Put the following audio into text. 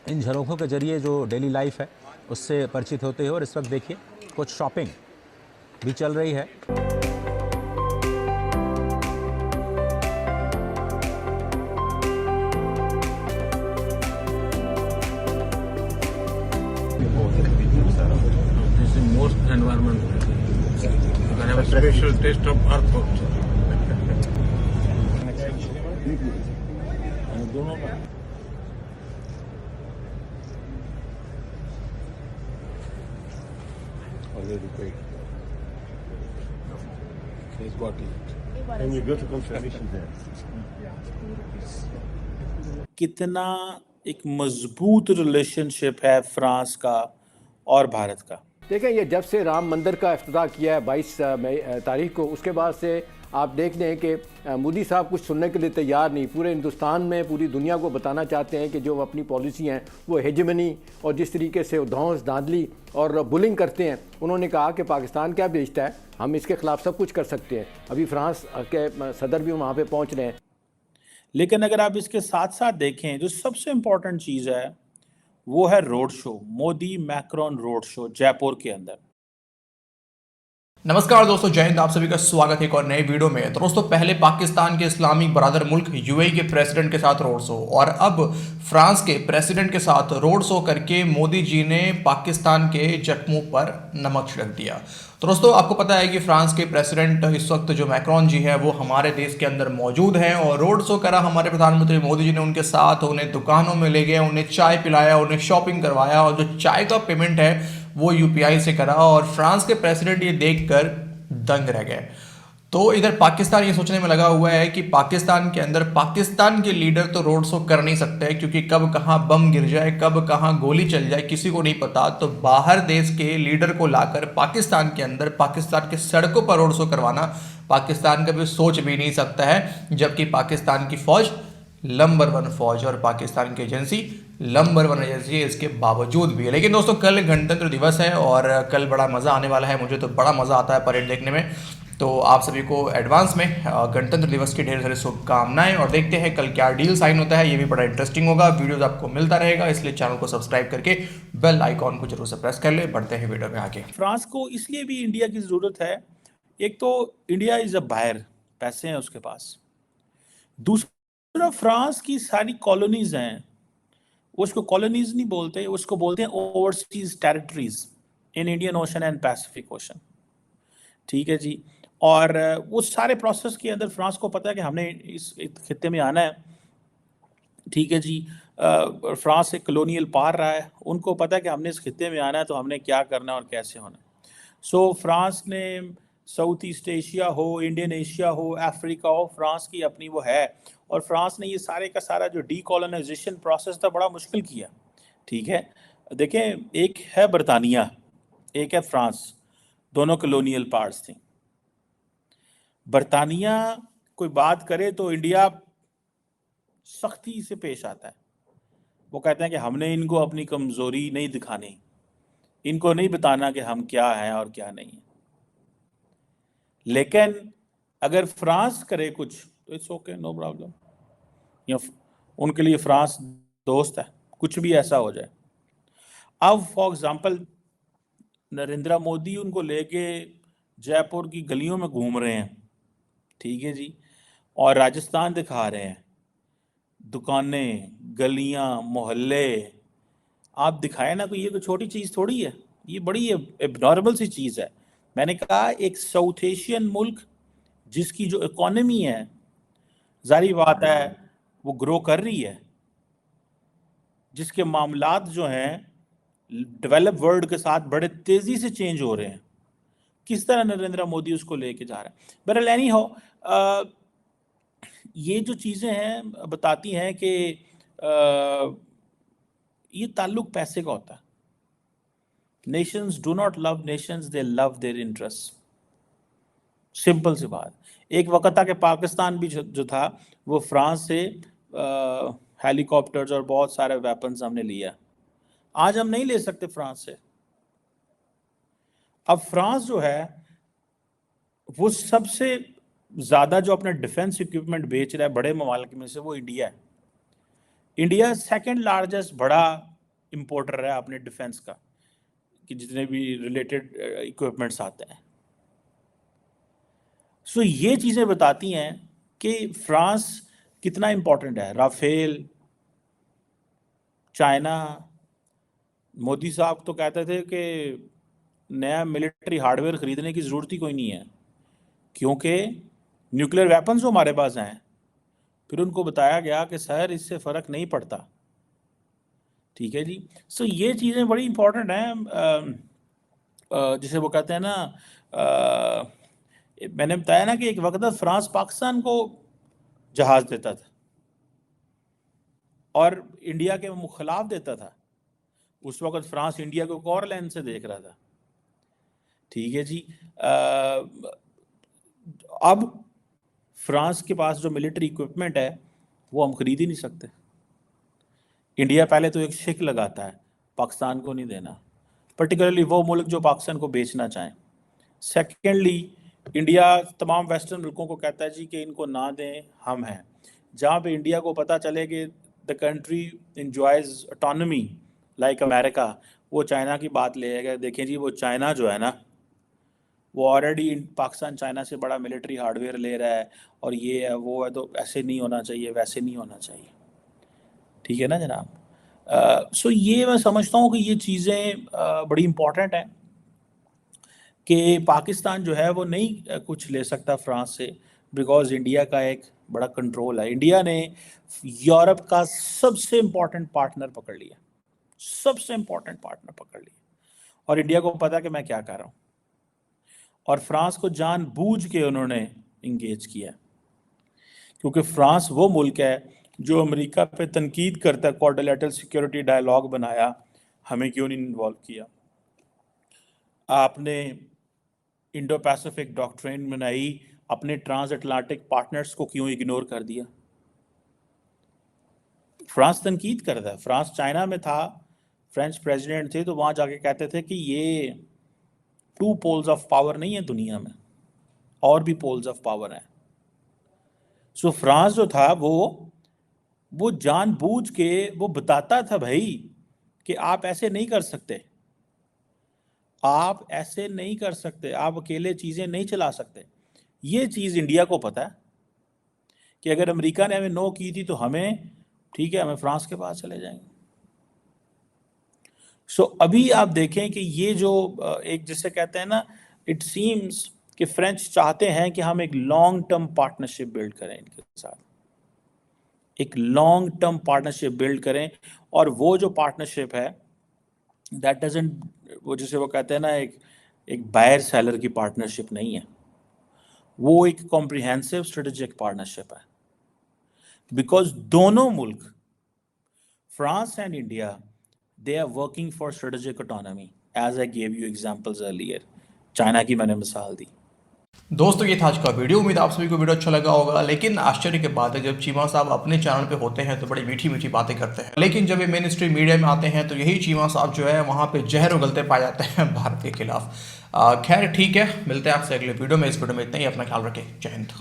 इन झरोखों के जरिए जो डेली लाइफ है उससे परिचित होते हो। और इस वक्त देखिए कुछ शॉपिंग भी चल रही है। This is most environment friendly. You can have a special taste of earth also. दोनों का already paid. He's got it. And you go to confirmation there. कितना एक मजबूत रिलेशनशिप है फ्रांस का और भारत का। देखें, ये जब से राम मंदिर का इफ्तिताह किया है 22 तारीख को, उसके बाद से आप देख लें कि मोदी साहब कुछ सुनने के लिए तैयार नहीं। पूरे हिंदुस्तान में पूरी दुनिया को बताना चाहते हैं कि जो अपनी पॉलिसी हैं वो हेजमनी और जिस तरीके से धौंस धांधली और बुलिंग करते हैं। उन्होंने कहा कि पाकिस्तान क्या बेचता है, हम इसके ख़िलाफ़ सब कुछ कर सकते हैं। अभी फ्रांस के सदर भी वहाँ पर पहुँच रहे हैं। लेकिन अगर आप इसके साथ साथ देखें, जो सबसे इम्पोर्टेंट चीज़ है वो है road show, Modi Macron road show Jaipur के अंदर। नमस्कार दोस्तों, जय हिंद। आप सभी का स्वागत है एक और नए वीडियो में। तो दोस्तों, पहले पाकिस्तान के इस्लामिक बरादर मुल्क यूएई के प्रेसिडेंट के साथ रोड शो और अब फ्रांस के प्रेसिडेंट के साथ रोड शो करके मोदी जी ने पाकिस्तान के जख्मों पर नमक छिड़क दिया। तो दोस्तों, आपको पता है कि फ्रांस के प्रेसिडेंट इस वक्त जो मैक्रोन जी हैं वो हमारे देश के अंदर मौजूद हैं और रोड शो करा हमारे प्रधानमंत्री मोदी जी ने उनके साथ। उन्हें दुकानों में ले गए, उन्हें चाय पिलाया, उन्हें शॉपिंग करवाया और जो चाय का पेमेंट है वो यूपीआई से करा। और फ्रांस के प्रेसिडेंट ये देखकर दंग रह गए। तो इधर पाकिस्तान ये सोचने में लगा हुआ है कि पाकिस्तान के अंदर पाकिस्तान के लीडर तो रोड शो कर नहीं सकते, क्योंकि कब कहाँ बम गिर जाए, कब कहाँ गोली चल जाए, किसी को नहीं पता। तो बाहर देश के लीडर को लाकर पाकिस्तान के अंदर, पाकिस्तान के सड़कों पर रोड शो करवाना पाकिस्तान कभी सोच भी नहीं सकता है, जबकि पाकिस्तान की फौज नंबर 1 फौज और पाकिस्तान की एजेंसी नंबर 1 एजेंसी है, इसके बावजूद भी। लेकिन दोस्तों, कल गणतंत्र दिवस है और कल बड़ा मज़ा आने वाला है। मुझे तो बड़ा मज़ा आता है परेड देखने में। तो आप सभी को एडवांस में गणतंत्र दिवस की ढेर सारी शुभकामनाएं और देखते हैं कल क्या डील साइन होता है। ये भी बड़ा इंटरेस्टिंग होगा। वीडियोस आपको मिलता रहेगा, इसलिए चैनल को सब्सक्राइब करके बेल आइकॉन को जरूर से प्रेस कर ले। बढ़ते हैं वीडियो में आगे। फ्रांस को इसलिए भी इंडिया की ज़रूरत है, एक तो इंडिया इज़ अ बायर, पैसे हैं उसके पास। दूसरा, फ्रांस की सारी कॉलोनीज हैं, उसको कॉलोनीज नहीं बोलते, उसको बोलते हैं overseas territories in Indian ocean and Pacific ocean. ठीक है जी। और उस सारे प्रोसेस के अंदर फ्रांस को पता है कि हमने इस खित्ते में आना है। ठीक है जी। फ्रांस एक कॉलोनियल पावर रहा है, उनको पता है कि हमने इस खित्ते में आना है तो हमने क्या करना है और कैसे होना है। सो फ्रांस ने साउथ ईस्ट एशिया हो, इंडियन एशिया हो, अफ्रीका हो, फ्रांस की अपनी वो है। और फ्रांस ने ये सारे का सारा जो डीकोलोनाइजेशन प्रोसेस था बड़ा मुश्किल किया। ठीक है, देखें, एक है बरतानिया, एक है फ्रांस, दोनों कॉलोनियल पार्ट्स थी। बरतानिया कोई बात करे तो इंडिया सख्ती से पेश आता है। वो कहते हैं कि हमने इनको अपनी कमजोरी नहीं दिखानी, इनको नहीं बताना कि हम क्या हैं और क्या नहीं है। लेकिन अगर फ्रांस करे कुछ तो इट्स ओके, नो प्रॉब्लम। उनके लिए फ्रांस दोस्त है, कुछ भी ऐसा हो जाए। अब फॉर एग्जांपल नरेंद्र मोदी उनको लेके जयपुर की गलियों में घूम रहे हैं, ठीक है जी, और राजस्थान दिखा रहे हैं, दुकानें, गलियां, मोहल्ले। आप दिखाए ना, कोई ये कोई छोटी चीज़ थोड़ी है, ये बड़ी एबनॉर्मल सी चीज़ है। मैंने कहा एक साउथ एशियन मुल्क जिसकी जो इकोनॉमी है, जारी बात है वो ग्रो कर रही है, जिसके मामलात जो हैं डेवलप वर्ल्ड के साथ बड़े तेज़ी से चेंज हो रहे हैं, किस तरह नरेंद्र मोदी उसको लेके जा रहा है। बहरहाल एनी हो, ये जो चीज़ें हैं बताती हैं कि ये ताल्लुक पैसे का होता है। Nations do not love nations, they love their interest. Simple सी बात। एक वक्त था कि पाकिस्तान भी जो था वो फ्रांस से हेलीकॉप्टर्स और बहुत सारे वेपन्स हमने लिया। आज हम नहीं ले सकते फ्रांस से। अब फ्रांस जो है वो सबसे ज़्यादा जो अपना डिफेंस इक्विपमेंट बेच रहा है बड़े ममालिक में से, वो इंडिया है। इंडिया सेकंड लार्जेस्ट बड़ा इंपोर्टर है अपने डिफेंस का, कि जितने भी रिलेटेड इक्विपमेंट्स आते हैं। सो ये चीज़ें बताती हैं कि फ्रांस कितना इम्पोर्टेंट है। राफेल, चाइना, मोदी साहब तो कहते थे कि नया मिलिट्री हार्डवेयर खरीदने की ज़रूरत ही कोई नहीं है, क्योंकि न्यूक्लियर वेपन्स जो हमारे पास हैं। फिर उनको बताया गया कि सर इससे फ़र्क नहीं पड़ता। ठीक है जी। सो ये चीज़ें बड़ी इंपॉर्टेंट हैं। जिसे वो कहते हैं ना, मैंने बताया ना कि एक वक्त फ्रांस पाकिस्तान को जहाज़ देता था और इंडिया के मुखिलाफ देता था। उस वक्त फ्रांस इंडिया को एक और लेंस से देख रहा था। ठीक है जी। अब फ्रांस के पास जो मिलिट्री इक्विपमेंट है वो हम खरीद ही नहीं सकते। इंडिया पहले तो एक शिक लगाता है, पाकिस्तान को नहीं देना, पर्टिकुलरली वो मुल्क जो पाकिस्तान को बेचना चाहें। सेकेंडली, इंडिया तमाम वेस्टर्न मुल्कों को कहता है जी कि इनको ना दें, हम हैं। जहाँ पे इंडिया को पता चले कि the country enjoys autonomy like America, वो चाइना की बात ले आएगा। देखें जी, वो चाइना जो है ना, वो ऑलरेडी पाकिस्तान चाइना से बड़ा मिलिट्री हार्डवेयर ले रहा है और ये है वो है, तो ऐसे नहीं होना चाहिए, वैसे नहीं होना चाहिए। ठीक है ना जनाब। सो ये मैं समझता हूँ कि ये चीज़ें बड़ी इम्पॉर्टेंट हैं कि पाकिस्तान जो है वो नहीं कुछ ले सकता फ्रांस से, बिकॉज इंडिया का एक बड़ा कंट्रोल है। इंडिया ने यूरोप का सबसे इम्पॉर्टेंट पार्टनर पकड़ लिया, सबसे इम्पॉर्टेंट पार्टनर पकड़ लिया, और इंडिया को पता कि मैं क्या कर रहा हूँ। और फ्रांस को जानबूझ के उन्होंने इंगेज किया, क्योंकि फ्रांस वो मुल्क है जो अमेरिका पे तनकीद करता है, क्वाड्रिलेटरल सिक्योरिटी डायलॉग बनाया, हमें क्यों नहीं इन्वॉल्व किया। आपने इंडो पैसिफिक डॉक्ट्रिन बनाई, अपने ट्रांस अटलांटिक पार्टनर्स को क्यों इग्नोर कर दिया। फ्रांस तनकीद करता है। फ्रांस चाइना में था, फ्रेंच प्रेसिडेंट थे, तो वहाँ जाके कहते थे कि ये 2 पोल्स ऑफ पावर नहीं है दुनिया में, और भी पोल्स ऑफ पावर हैं। सो फ्रांस जो था वो जानबूझ के वो बताता था भाई कि आप ऐसे नहीं कर सकते, आप ऐसे नहीं कर सकते, आप अकेले चीज़ें नहीं चला सकते। ये चीज़ इंडिया को पता है कि अगर अमेरिका ने हमें नो की थी तो हमें, ठीक है, हमें फ्रांस के पास चले जाएंगे। सो अभी आप देखें कि ये जो एक जिसे कहते हैं ना, इट सीम्स कि फ्रेंच चाहते हैं कि हम एक लॉन्ग टर्म पार्टनरशिप बिल्ड करें इनके साथ, एक लॉन्ग टर्म पार्टनरशिप बिल्ड करें। और वो जो पार्टनरशिप है दैट डजंट, वो जिसे वो कहते हैं ना, एक बायर सेलर की पार्टनरशिप नहीं है, वो एक कॉम्प्रिहेंसिव स्ट्रेटेजिक पार्टनरशिप है। बिकॉज दोनों मुल्क, France and India, they are working for strategic autonomy, as I gave you examples earlier. China की मैंने मिसाल दी। दोस्तों ये था आज का वीडियो। उम्मीद आप सभी को वीडियो अच्छा लगा होगा। लेकिन आश्चर्य की बात है, जब चीमा साहब अपने चैनल पे होते हैं तो बड़ी मीठी मीठी बातें करते हैं, लेकिन जब ये मेन स्ट्रीम मीडिया में आते हैं तो यही चीमा साहब जो है वहाँ पे जहर उगलते पाए जाते हैं भारत के खिलाफ। खैर ठीक है, मिलते हैं आपसे अगले वीडियो में। इस वीडियो में इतना ही, अपना ख्याल रखें। जय हिंद।